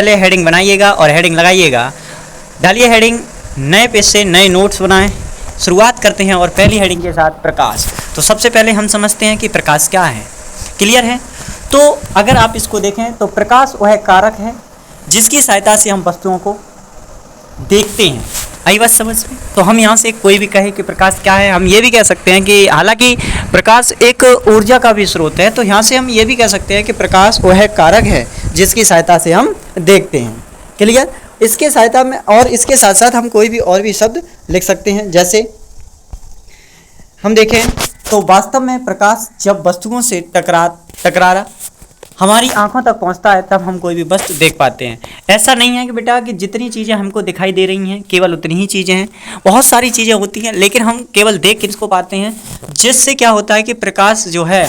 पहले हेडिंग बनाइएगा और हेडिंग लगाइएगा। डालिए हेडिंग, नए पेज से नए नोट्स बनाएं। शुरुआत करते हैं और पहली हेडिंग के साथ प्रकाश। तो सबसे पहले हम समझते हैं कि प्रकाश क्या है। क्लियर है? तो अगर आप इसको देखें तो प्रकाश वह कारक है जिसकी सहायता से हम वस्तुओं को देखते हैं। आई बात समझ में? तो हम यहाँ से कोई भी कहे कि प्रकाश क्या है, हम ये भी कह सकते हैं कि हालांकि प्रकाश एक ऊर्जा का भी स्रोत है, तो यहाँ से हम ये भी कह सकते हैं कि प्रकाश वह कारक है जिसकी सहायता से हम देखते हैं। क्लियर? इसके सहायता में और इसके साथ साथ हम कोई भी और भी शब्द लिख सकते हैं। जैसे हम देखें तो वास्तव में प्रकाश जब वस्तुओं से टकरा हमारी आंखों तक पहुंचता है तब हम कोई भी वस्तु देख पाते हैं। ऐसा नहीं है कि बेटा कि जितनी चीज़ें हमको दिखाई दे रही हैं केवल उतनी ही चीज़ें हैं, बहुत सारी चीज़ें होती हैं, लेकिन हम केवल देख किसको पाते हैं, जिससे क्या होता है कि प्रकाश जो है,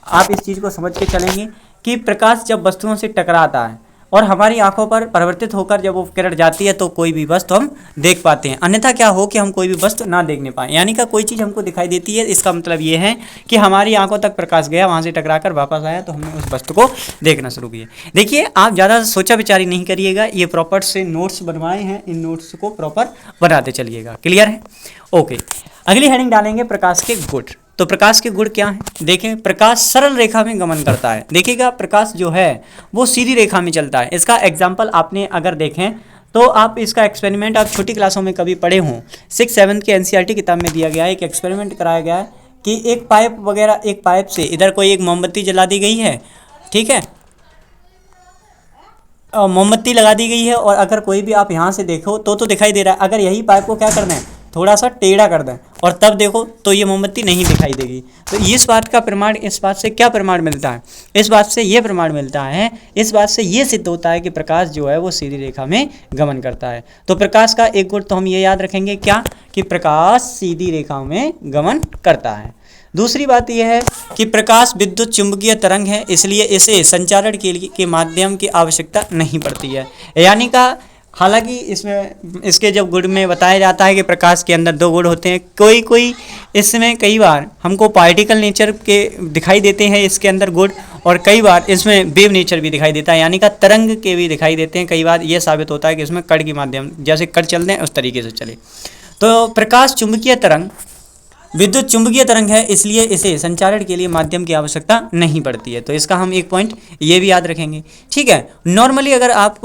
आप इस चीज़ को समझ के चलेंगे कि प्रकाश जब वस्तुओं से टकराता है और हमारी आंखों पर परिवर्तित होकर जब वो किरण जाती है तो कोई भी वस्तु हम देख पाते हैं। अन्यथा क्या हो कि हम कोई भी वस्तु ना देखने पाएँ। यानी कि कोई चीज़ हमको दिखाई देती है, इसका मतलब ये है कि हमारी आंखों तक प्रकाश गया, वहाँ से टकराकर वापस आया तो हमने उस वस्तु को देखना शुरू किया। देखिए, आप ज़्यादा सोचा विचारी नहीं करिएगा, ये प्रॉपर से नोट्स बनवाए हैं, इन नोट्स को प्रॉपर बनाते चलिएगा। क्लियर है? ओके, अगली हेडिंग डालेंगे प्रकाश के गुण। तो प्रकाश के गुण क्या हैं? देखें, प्रकाश सरल रेखा में गमन करता है। देखिएगा, प्रकाश जो है वो सीधी रेखा में चलता है। इसका एग्जाम्पल आपने अगर देखें तो आप इसका एक्सपेरिमेंट आप छोटी क्लासों में कभी पढ़े हों, 6-7 के एनसीईआरटी किताब में दिया गया है। एक एक्सपेरिमेंट कराया गया है कि एक पाइप से इधर कोई एक मोमबत्ती जला दी गई है, ठीक है, मोमबत्ती लगा दी गई है, और अगर कोई भी आप यहाँ से देखो तो दिखाई दे रहा है। अगर यही पाइप को क्या करना है, थोड़ा सा टेढ़ा कर दें और तब देखो तो ये मोमबत्ती नहीं दिखाई देगी। तो इस बात का प्रमाण, इस बात से क्या प्रमाण मिलता है? इस बात से ये प्रमाण मिलता है, इस बात से ये सिद्ध होता है कि प्रकाश जो है वो सीधी रेखा में गमन करता है। तो प्रकाश का एक गुण तो हम ये याद रखेंगे, क्या, कि प्रकाश सीधी रेखा में गमन करता है। दूसरी बात यह है कि प्रकाश विद्युत चुंबकीय तरंग है, इसलिए इसे संचारण के माध्यम की आवश्यकता नहीं पड़ती है। यानी का हालांकि इसमें इसके जब गुण में बताया जाता है कि प्रकाश के अंदर 2 गुण होते हैं, कोई इसमें कई बार हमको पार्टिकल नेचर के दिखाई देते हैं इसके अंदर गुण, और कई बार इसमें वेव नेचर भी दिखाई देता है, यानी का तरंग के भी दिखाई देते हैं। कई बार ये साबित होता है कि इसमें कण के माध्यम, जैसे कण चलते हैं उस तरीके से चले। तो प्रकाश चुंबकीय तरंग, विद्युत चुंबकीय तरंग है, इसलिए इसे संचारण के लिए माध्यम की आवश्यकता नहीं पड़ती है। तो इसका हम एक पॉइंट ये भी याद रखेंगे। ठीक है, नॉर्मली अगर आप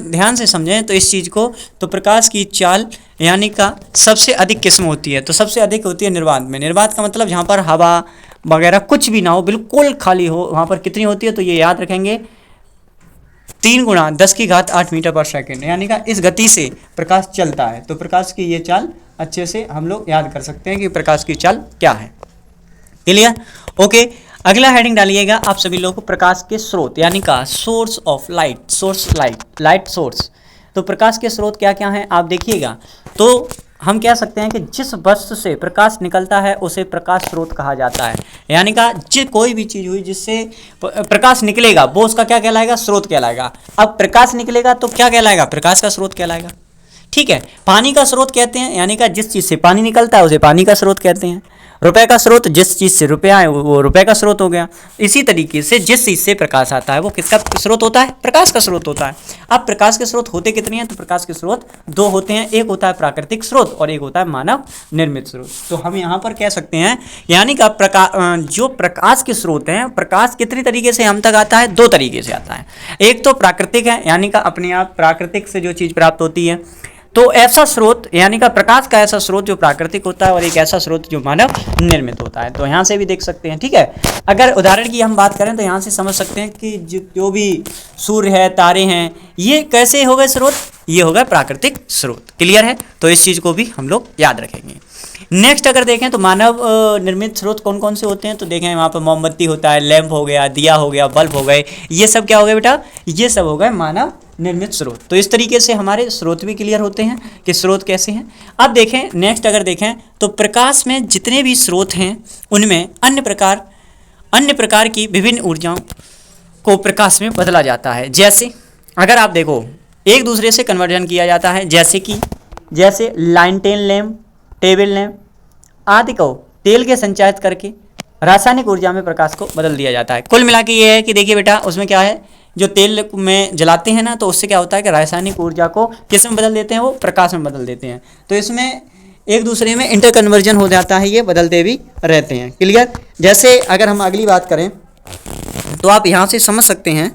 ध्यान से समझें तो इस चीज़ को, तो प्रकाश की चाल यानी का सबसे अधिक किस्म होती है, तो सबसे अधिक होती है निर्वात में। निर्वात का मतलब जहाँ पर हवा वगैरह कुछ भी ना हो, बिल्कुल खाली हो, वहाँ पर कितनी होती है, तो ये याद रखेंगे 3 × 10⁸ मीटर पर सेकेंड, यानी का इस गति से प्रकाश चलता है। तो प्रकाश की ये चाल अच्छे से हम लोग याद कर सकते हैं कि प्रकाश की चाल क्या है। क्लियर? ओके, अगला हेडिंग डालिएगा आप सभी लोग को, प्रकाश के स्रोत यानी का source of light, light source. तो प्रकाश के स्रोत क्या क्या हैं आप देखिएगा। तो हम कह सकते हैं कि जिस वस्तु से प्रकाश निकलता है उसे प्रकाश स्रोत कहा जाता है। यानी का कोई भी चीज़ हुई जिससे प्रकाश निकलेगा वो उसका क्या कहलाएगा, स्रोत कहलाएगा। अब प्रकाश निकलेगा तो क्या कहलाएगा, प्रकाश का स्रोत कहलाएगा। ठीक है, पानी का स्रोत कहते हैं, यानी कि जिस चीज़ से पानी निकलता है उसे पानी का स्रोत कहते हैं। रुपए का स्रोत, जिस चीज़ से रुपया है वो रुपए का स्रोत हो गया। इसी तरीके से जिस चीज़ से प्रकाश आता है वो किसका स्रोत होता है, प्रकाश का स्रोत होता है। अब प्रकाश के स्रोत होते कितने हैं, तो प्रकाश के स्रोत 2 होते हैं, एक होता है प्राकृतिक स्रोत और एक होता है मानव निर्मित स्रोत। तो हम यहाँ पर कह सकते हैं, यानी कि जो प्रकाश के स्रोत हैं, प्रकाश कितने तरीके से हम तक आता है, 2 तरीके से आता है। एक तो प्राकृतिक है, यानी कि अपने आप प्राकृतिक से जो चीज़ प्राप्त होती है, तो ऐसा स्रोत यानी का प्रकाश का ऐसा स्रोत जो प्राकृतिक होता है और एक ऐसा स्रोत जो मानव निर्मित होता है। तो यहाँ से भी देख सकते हैं। ठीक है, अगर उदाहरण की हम बात करें तो यहाँ से समझ सकते हैं कि जो भी सूर्य है, तारे हैं, ये कैसे हो गए स्रोत, ये हो गए प्राकृतिक स्रोत। क्लियर है? तो इस चीज़ को भी हम लोग याद रखेंगे। नेक्स्ट अगर देखें तो मानव निर्मित स्रोत कौन कौन से होते हैं, तो देखें वहाँ पर मोमबत्ती होता है, लैंप हो गया, दिया हो गया, बल्ब हो गए, ये सब क्या हो गए बेटा, ये सब हो गए मानव निर्मित स्रोत। तो इस तरीके से हमारे स्रोत भी क्लियर होते हैं कि स्रोत कैसे हैं। अब देखें नेक्स्ट अगर देखें तो प्रकाश में जितने भी स्रोत हैं उनमें अन्य प्रकार की विभिन्न ऊर्जाओं को प्रकाश में बदला जाता है। जैसे अगर आप देखो एक दूसरे से कन्वर्जन किया जाता है, जैसे लाइंटेन लैंप, टेबल लैंप आदि को तेल के संचालित करके रासायनिक ऊर्जा में प्रकाश को बदल दिया जाता है। कुल मिला के ये है कि देखिए बेटा, उसमें क्या है, जो तेल में जलाते हैं ना, तो उससे क्या होता है कि रासायनिक ऊर्जा को किस में बदल देते हैं, वो प्रकाश में बदल देते हैं। तो इसमें एक दूसरे में इंटर कन्वर्जन हो जाता है, ये बदलते भी रहते हैं। क्लियर। जैसे अगर हम अगली बात करें तो आप यहाँ से समझ सकते हैं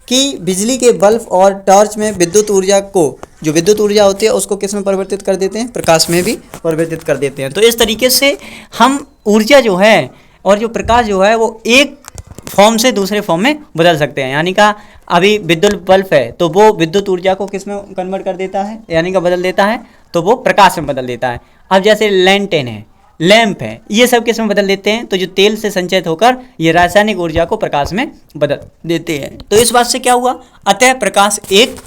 कि बिजली के बल्ब और टॉर्च में विद्युत ऊर्जा को, जो विद्युत ऊर्जा होती है उसको किस में परिवर्तित कर देते हैं, प्रकाश में भी परिवर्तित कर देते हैं। तो इस तरीके से हम ऊर्जा जो है और जो प्रकाश जो है वो एक फॉर्म से दूसरे फॉर्म में बदल सकते हैं। यानी का अभी विद्युत बल्ब है तो वो विद्युत ऊर्जा को किस में कन्वर्ट कर देता है, यानी का बदल देता है, तो वो प्रकाश में बदल देता है। अब जैसे लैंटेन है, लैंप है, ये सब किस में बदल देते हैं, तो जो तेल से संचयित होकर ये रासायनिक ऊर्जा को प्रकाश में बदल देते हैं। तो इस बात से क्या हुआ, अतः प्रकाश एक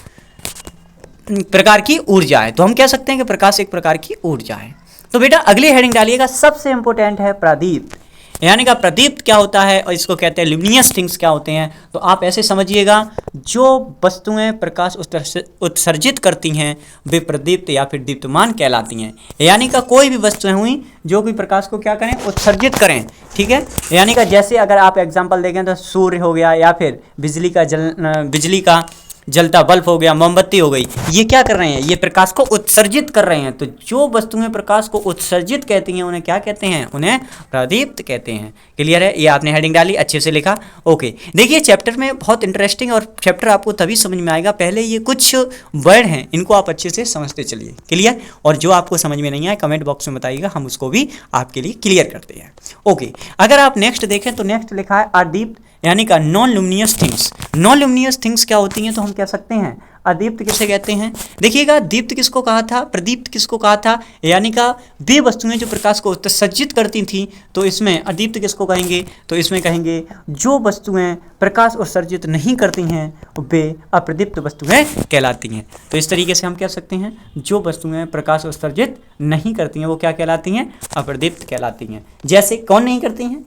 प्रकार की ऊर्जा है। तो हम कह सकते हैं कि प्रकाश एक प्रकार की ऊर्जा है। तो बेटा अगली हेडिंग डालिएगा, सबसे इंपॉर्टेंट है प्रदीप्त। यानी का प्रदीप्त क्या होता है और इसको कहते हैं ल्यूमिनियस थिंग्स क्या होते हैं। तो आप ऐसे समझिएगा, जो वस्तुएं प्रकाश उत्सर्जित करती हैं वे प्रदीप्त या फिर दीप्तमान कहलाती हैं। यानी का कोई भी वस्तुएं हुई जो कि प्रकाश को क्या करें, उत्सर्जित करें। ठीक है। यानी का जैसे अगर आप एग्जाम्पल देखें तो सूर्य हो गया, या फिर बिजली का जलता बल्ब हो गया, मोमबत्ती हो गई, ये क्या कर रहे हैं, ये प्रकाश को उत्सर्जित कर रहे हैं। तो जो वस्तुएं प्रकाश को उत्सर्जित कहती हैं उन्हें क्या कहते हैं, उन्हें प्रदीप्त कहते हैं। क्लियर है। ये आपने हेडिंग डाली, अच्छे से लिखा। ओके। देखिए चैप्टर में बहुत इंटरेस्टिंग, और चैप्टर आपको तभी समझ में आएगा, पहले ये कुछ वर्ड हैं इनको आप अच्छे से समझते चलिए। क्लियर। और जो आपको समझ में नहीं आए कमेंट बॉक्स में बताइएगा, हम उसको भी आपके लिए क्लियर करते हैं। ओके। अगर आप नेक्स्ट देखें तो नेक्स्ट लिखा है अदीप्त, यानी का non luminous things. Non luminous things क्या होती हैं, तो हम कह सकते हैं अदीप्त किसे कहते हैं। देखिएगा, दीप्त किसको कहा था, प्रदीप्त किसको कहा था, यानी का वे वस्तुएं जो प्रकाश को उत्सर्जित करती थी। तो इसमें अदीप्त किसको कहेंगे, तो इसमें कहेंगे जो वस्तुएं प्रकाश उत्सर्जित नहीं करती हैं वे अप्रदीप्त वस्तुएं कहलाती हैं। तो इस तरीके से हम कह सकते हैं जो वस्तुएं प्रकाश उत्सर्जित नहीं करती हैं वो क्या कहलाती हैं, अप्रदीप्त कहलाती हैं। जैसे कौन नहीं करती हैं,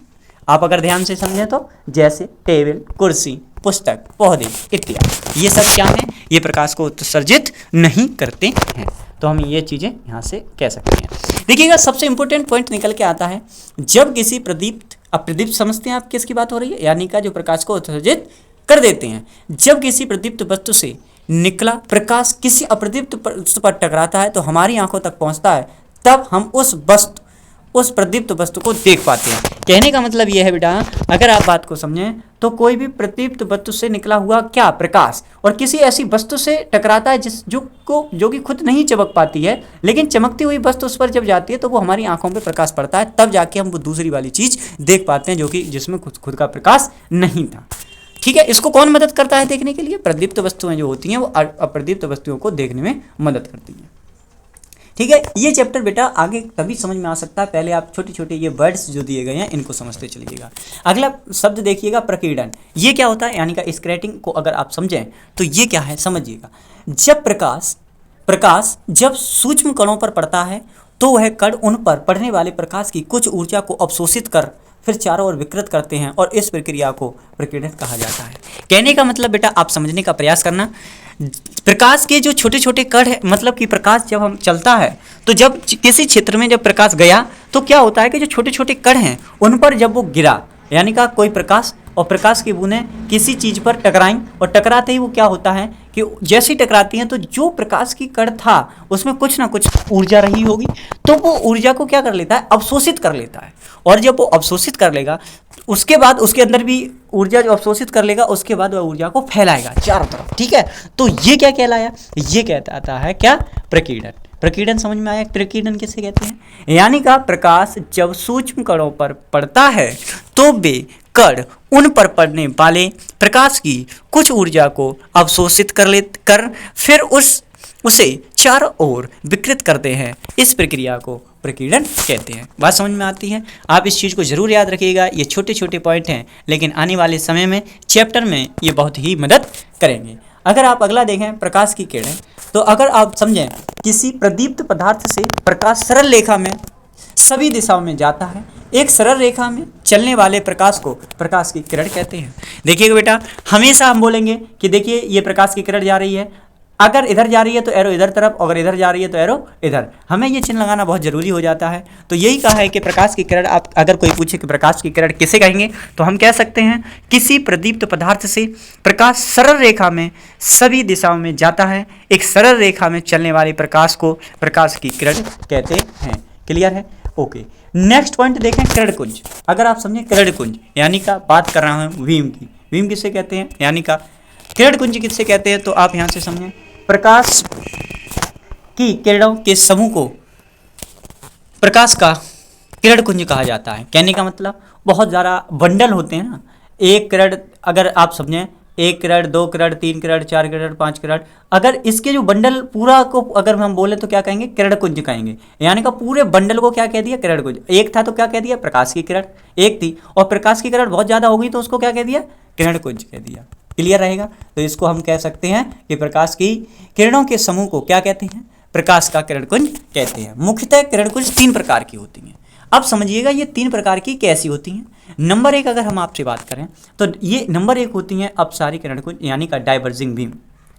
आप अगर ध्यान से समझें तो जैसे टेबल, कुर्सी, पुस्तक, पौधे इत्यादि, ये सब क्या हैं, ये प्रकाश को उत्सर्जित नहीं करते हैं। तो हम ये चीज़ें यहाँ से कह सकते हैं। देखिएगा, सबसे इंपॉर्टेंट पॉइंट निकल के आता है, जब किसी प्रदीप्त, अप्रदीप्त समझते हैं आप किसकी बात हो रही है, यानी का जो प्रकाश को उत्सर्जित कर देते हैं। जब किसी प्रदीप्त वस्तु से निकला प्रकाश किसी अप्रदीप्त वस्तु पर टकराता है तो हमारी आंखों तक पहुँचता है, तब हम उस प्रदीप्त वस्तु को देख पाते हैं। कहने का मतलब यह है बेटा, अगर आप बात को समझें तो कोई भी प्रदीप्त वस्तु से निकला हुआ क्या प्रकाश और किसी ऐसी वस्तु से टकराता है जो कि खुद नहीं चमक पाती है, लेकिन चमकती हुई वस्तु उस पर जब जाती है तो वो हमारी आंखों पे प्रकाश पड़ता है, तब जाके हम वो दूसरी वाली चीज़ देख पाते हैं जो कि जिसमें खुद का प्रकाश नहीं था। ठीक है। इसको कौन मदद करता है देखने के लिए, प्रदीप्त वस्तुएं जो होती हैं वो अप्रदीप्त वस्तुओं को देखने में मदद करती हैं। ठीक है। ये चैप्टर बेटा आगे तभी समझ में आ सकता है, पहले आप छोटे छोटे ये वर्ड्स जो दिए गए हैं इनको समझते चलिएगा। अगला शब्द देखिएगा प्रकीर्णन। ये क्या होता है, यानी का स्क्रैटिंग को अगर आप समझें तो ये क्या है समझिएगा। जब प्रकाश जब सूक्ष्म कणों पर पड़ता है तो वह कण उन पर पड़ने वाले प्रकाश की कुछ ऊर्जा को अवशोषित कर फिर चारों ओर विकृत करते हैं और इस प्रक्रिया को प्रकीर्णन कहा जाता है। कहने का मतलब बेटा आप समझने का प्रयास करना, प्रकाश के जो छोटे छोटे कण है, मतलब कि प्रकाश जब हम चलता है तो जब किसी क्षेत्र में जब प्रकाश गया तो क्या होता है कि जो छोटे छोटे कण हैं उन पर जब वो गिरा, यानी का कोई प्रकाश और प्रकाश की बूंदें किसी चीज़ पर टकराई और टकराते ही वो क्या होता है कि जैसे ही टकराती हैं तो जो प्रकाश की कण था उसमें कुछ ना कुछ ऊर्जा रही होगी, तो वो ऊर्जा को क्या कर लेता है, अवशोषित कर लेता है। और जब वो अवशोषित कर लेगा उसके बाद उसके अंदर भी ऊर्जा जो अवशोषित कर लेगा उसके बाद वह ऊर्जा को फैलाएगा चारों तरफ। ठीक है। तो ये क्या कहलाया, ये कहता है क्या, प्रकीर्णन। प्रकीर्णन समझ में आया, प्रकीर्णन किसे कहते हैं, यानी का प्रकाश जब सूक्ष्म कणों पर पड़ता है तो वे कण उन पर पड़ने वाले प्रकाश की कुछ ऊर्जा को अवशोषित कर फिर उसे चारों ओर विकृत करते हैं। इस प्रक्रिया को प्रकीर्णन कहते हैं। बात समझ में आती है। आप इस चीज़ को जरूर याद रखिएगा, ये छोटे छोटे पॉइंट हैं लेकिन आने वाले समय में चैप्टर में ये बहुत ही मदद करेंगे। अगर आप अगला देखें प्रकाश की किरणें, तो अगर आप समझें किसी प्रदीप्त पदार्थ से प्रकाश सरल रेखा में सभी दिशाओं में जाता है, एक सरल रेखा में चलने वाले प्रकाश को प्रकाश की किरण कहते हैं। देखिएगा बेटा, हमेशा हम बोलेंगे कि देखिए ये प्रकाश की किरण जा रही है, अगर इधर जा रही है तो एरो इधर तरफ, अगर इधर जा रही है तो एरो इधर। हमें ये चिन्ह लगाना बहुत जरूरी हो जाता है। तो यही कहा है कि प्रकाश की किरण, आप अगर कोई पूछे कि प्रकाश की किरण किसे कहेंगे, तो हम कह सकते हैं किसी प्रदीप्त पदार्थ से प्रकाश सरल रेखा में सभी दिशाओं में जाता है। एक सरल रेखा में चलने वाले प्रकाश को प्रकाश की किरण कहते हैं। क्लियर है? ओके, नेक्स्ट पॉइंट देखें, किरणकुंज। अगर आप समझें किरणकुंज यानी का बात कर रहा हूं बीम की, बीम किसे कहते हैं यानी का किरणकुंज किससे कहते हैं, तो आप यहां से समझें प्रकाश की किरणों के समूह को प्रकाश का किरणकुंज कहा जाता है। कहने का मतलब बहुत ज़्यादा बंडल होते हैं ना, एक किरण अगर आप समझें, एक किरण, दो किरण, तीन किरण, चार किरण, पांच किरण, अगर इसके जो बंडल पूरा को अगर हम बोले तो क्या कहेंगे, किरणकुंज कहेंगे। यानी का पूरे बंडल को क्या कह दिया, किरणकुंज। एक था तो क्या कह दिया, प्रकाश की किरण एक थी, और प्रकाश की किरण बहुत ज़्यादा हो गई तो उसको क्या कह दिया, किरणकुंज कह दिया। क्लियर रहेगा? तो इसको हम कह सकते हैं कि प्रकाश की किरणों के समूह को क्या कहते हैं, प्रकाश का किरणकुंज कहते हैं। मुख्यतः किरणकुंज 3 प्रकार की होती हैं। अब समझिएगा ये 3 प्रकार की कैसी होती हैं। नंबर 1 अगर हम आपसे बात करें तो ये नंबर 1 होती हैं अपसारी किरणकुंज यानी का डाइवर्जिंग बीम।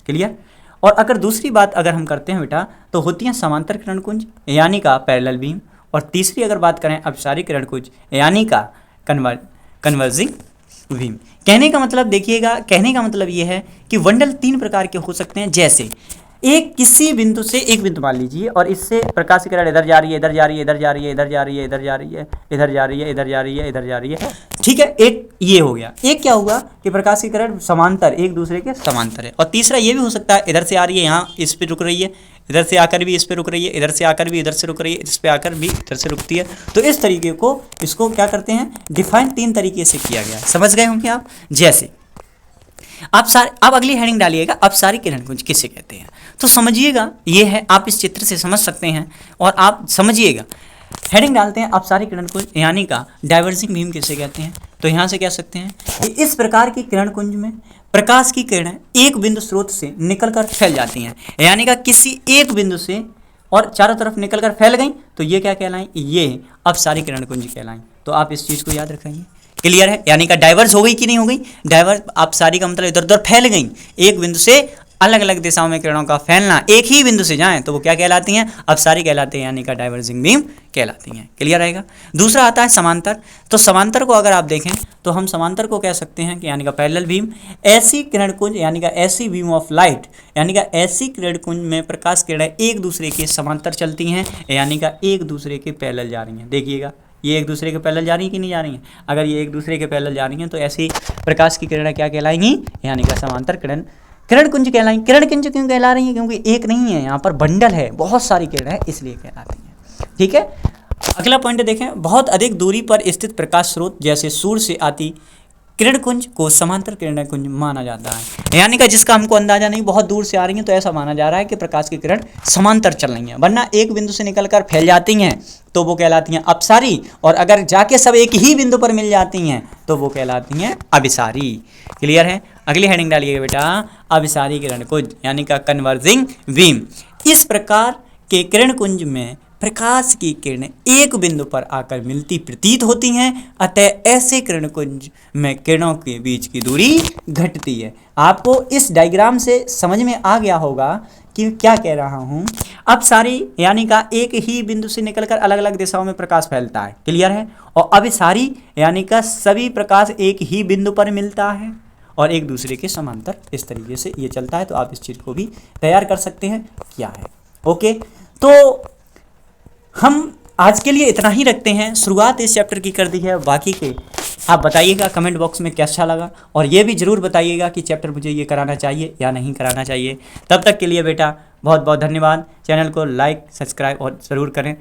क्लियर? और अगर दूसरी बात अगर हम करते हैं बेटा तो होती हैं समांतर किरणकुंज यानी का पैरेलल बीम। और तीसरी अगर बात करें अपसारी किरणकुंज यानी का कन्वर्जिंग बीम। कहने का मतलब देखिएगा, कहने का मतलब ये है कि बंडल 3 प्रकार के हो सकते हैं। जैसे एक किसी बिंदु से एक बिंदु मान लीजिए और इससे प्रकाश की किरण इधर जा रही है, इधर जा रही है, इधर जा रही है, इधर जा रही है, इधर जा रही है, इधर जा रही है, इधर जा रही है, इधर जा रही है। ठीक है, एक ये हो गया। एक क्या हुआ कि प्रकाश की किरण समांतर, एक दूसरे के समांतर है। और तीसरा ये भी हो सकता है इधर से आ रही है, यहाँ इस पे रुक रही है, इधर से आकर भी इस पे रुक रही है, इधर से आकर भी इधर से रुक रही है, इस पे आकर भी इधर से रुकती है। तो इस तरीके को इसको क्या करते हैं, डिफाइन 3 तरीके से किया गया। समझ गए होंगे आप? जैसे आप अगली हेडिंग डालिएगा, अपसारी किरणकुंज किसे कहते हैं। तो समझिएगा ये है, आप इस चित्र से समझ सकते हैं और आप समझिएगा। हेडिंग डालते हैं अपसारी किरणकुंज यानी का डाइवर्जिंग बीम किसे कहते हैं। तो यहाँ से कह सकते हैं कि इस प्रकार की किरणकुंज में प्रकाश की किरणें एक बिंदु स्रोत से निकलकर फैल जाती हैं। यानी का किसी एक बिंदु से और चारों तरफ निकलकर फैल गई तो ये क्या कहलाई, ये अपसारी किरणकुंज कहलाई। तो आप इस चीज़ को याद रखिए। क्लियर है? यानी का डाइवर्स हो गई कि नहीं हो गई, डाइवर्स अपसारी का मतलब इधर उधर फैल गई। एक बिंदु से अलग अलग दिशाओं में किरणों का फैलना, एक ही बिंदु से जाएं तो वो क्या कहलाती हैं, अपसारी कहलाते हैं यानी का डाइवर्जिंग बीम कहलाती हैं। क्लियर रहेगा? दूसरा आता है समांतर। तो समांतर को अगर आप देखें तो हम समांतर को कह सकते हैं कि यानी का पैरेलल बीम। ऐसी किरणकुंज यानी का ऐसी बीम ऑफ लाइट यानी का ऐसी किरणकुंज में प्रकाश किरणें एक दूसरे के समांतर चलती हैं यानी का एक दूसरे के पैरेलल जा रही हैं। देखिएगा ये एक दूसरे के पैरेलल जा रही हैं कि नहीं जा रही हैं। अगर ये एक दूसरे के पैरेलल जा रही हैं तो ऐसी प्रकाश की किरणें क्या कहलाएंगी, यानी का समांतर किरणकुंज कहलाएंगी। किरणकुंज क्यों कहला रही हैं, क्योंकि एक नहीं है, यहाँ पर बंडल है, बहुत सारी किरणें इसलिए कहलाती हैं। ठीक है, अगला पॉइंट देखें, बहुत अधिक दूरी पर स्थित प्रकाश स्रोत जैसे सूर्य से आती किरणकुंज को समांतर किरणकुंज माना जाता है। यानी कि जिसका हमको अंदाजा नहीं, बहुत दूर से आ रही हैं तो ऐसा माना जा रहा है कि प्रकाश की किरण समांतर चल रही हैं, वरना एक बिंदु से निकलकर फैल जाती हैं तो वो कहलाती हैं अपसारी, और अगर जाके सब एक ही बिंदु पर मिल जाती हैं तो वो कहलाती हैं अभिसारी। क्लियर है? अगली हेडिंग डालिएगा बेटा, अभिसारी किरणकुंज यानी का कन्वर्जिंग बीम। इस प्रकार के किरणकुंज में प्रकाश की किरणें एक बिंदु पर आकर मिलती प्रतीत होती हैं, अतः ऐसे किरणकुंज में किरणों के बीच की दूरी घटती है। आपको इस डायग्राम से समझ में आ गया होगा कि क्या कह रहा हूँ। अपसारी यानी का एक ही बिंदु से निकलकर अलग अलग दिशाओं में प्रकाश फैलता है। क्लियर है? और अभिसारी यानी का सभी प्रकाश एक ही बिंदु पर मिलता है और एक दूसरे के समांतर इस तरीके से ये चलता है। तो आप इस चीज़ को भी तैयार कर सकते हैं क्या है। ओके, तो हम आज के लिए इतना ही रखते हैं। शुरुआत इस चैप्टर की कर दी है, बाकी के आप बताइएगा कमेंट बॉक्स में कैसा लगा, और ये भी ज़रूर बताइएगा कि चैप्टर मुझे ये कराना चाहिए या नहीं कराना चाहिए। तब तक के लिए बेटा बहुत बहुत धन्यवाद। चैनल को लाइक सब्सक्राइब और ज़रूर करें।